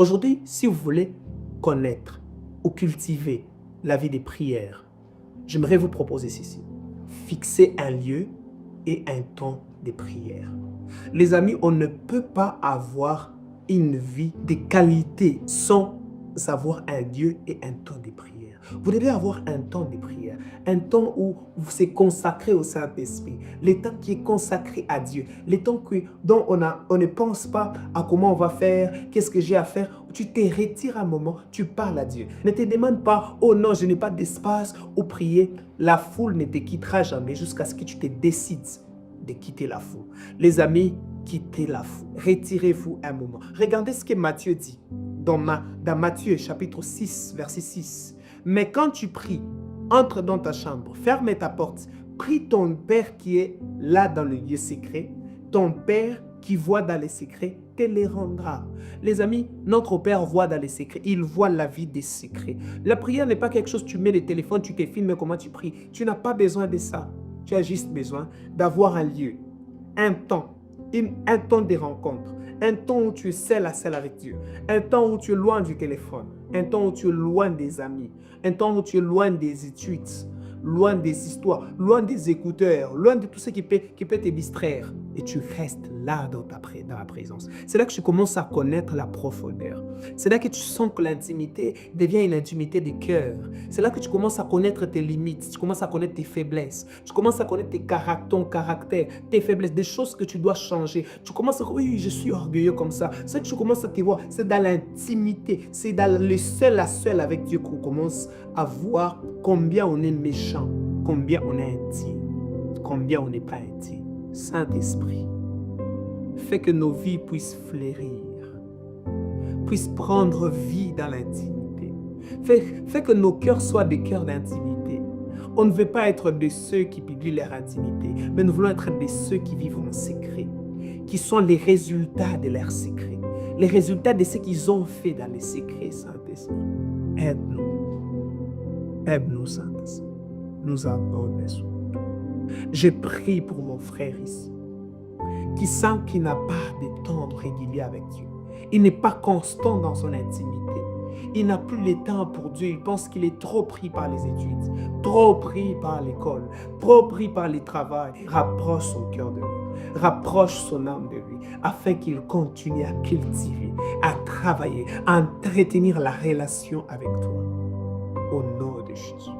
Aujourd'hui, si vous voulez connaître ou cultiver la vie des prières, j'aimerais vous proposer ceci. Fixer un lieu et un temps de prière. Les amis, on ne peut pas avoir une vie de qualité sans avoir un lieu et un temps de prière. Vous devez avoir un temps de prière, un temps où c'est consacré au Saint-Esprit, le temps qui est consacré à Dieu, le temps dont on ne pense pas à comment on va faire, qu'est-ce que j'ai à faire. Tu te retires un moment, tu parles à Dieu. Ne te demande pas, oh non, je n'ai pas d'espace où prier. La foule ne te quittera jamais jusqu'à ce que tu te décides de quitter la foule. Les amis, quittez la foule. Retirez-vous un moment. Regardez ce que Matthieu dit dans Matthieu chapitre 6, verset 6. Mais quand tu pries, entre dans ta chambre, ferme ta porte, prie ton Père qui est là dans le lieu secret. Ton Père qui voit dans les secrets te les rendra. Les amis, notre Père voit dans les secrets. Il voit la vie des secrets. La prière n'est pas quelque chose, tu mets le téléphone, tu te filmes comment tu pries. Tu n'as pas besoin de ça. Tu as juste besoin d'avoir un lieu, un temps de rencontre, un temps où tu es seul à seul avec Dieu, un temps où tu es loin du téléphone, un temps où tu es loin des amis, un temps où tu es loin des études, loin des histoires, loin des écouteurs, loin de tout ce qui peut te distraire. Et tu restes là dans la présence. C'est là que tu commences à connaître la profondeur. C'est là que tu sens que l'intimité devient une intimité de cœur. C'est là que tu commences à connaître tes limites, tu commences à connaître tes faiblesses, tu commences à connaître ton caractère, tes faiblesses, des choses que tu dois changer. Tu commences à dire, oui, je suis orgueilleux comme ça. C'est que tu commences à te voir, c'est dans l'intimité, c'est dans le seul à seul avec Dieu qu'on commence à voir combien on est méchant, combien on est intime, combien on n'est pas intime. Saint-Esprit, fais que nos vies puissent fleurir, puissent prendre vie dans l'intimité. Fais que nos cœurs soient des cœurs d'intimité. On ne veut pas être de ceux qui publient leur intimité, mais nous voulons être de ceux qui vivent en secret, qui sont les résultats de leur secret, les résultats de ce qu'ils ont fait dans les secrets, Saint-Esprit. Aide-nous. Aide-nous, Saint-Esprit. Nous avons besoin. Je prie pour mon frère ici, qui sent qu'il n'a pas de temps régulier avec Dieu. Il n'est pas constant dans son intimité. Il n'a plus le temps pour Dieu. Il pense qu'il est trop pris par les études, trop pris par l'école, trop pris par le travail. Rapproche son cœur de lui, rapproche son âme de lui, afin qu'il continue à cultiver, à travailler, à entretenir la relation avec toi. Au nom de Jésus.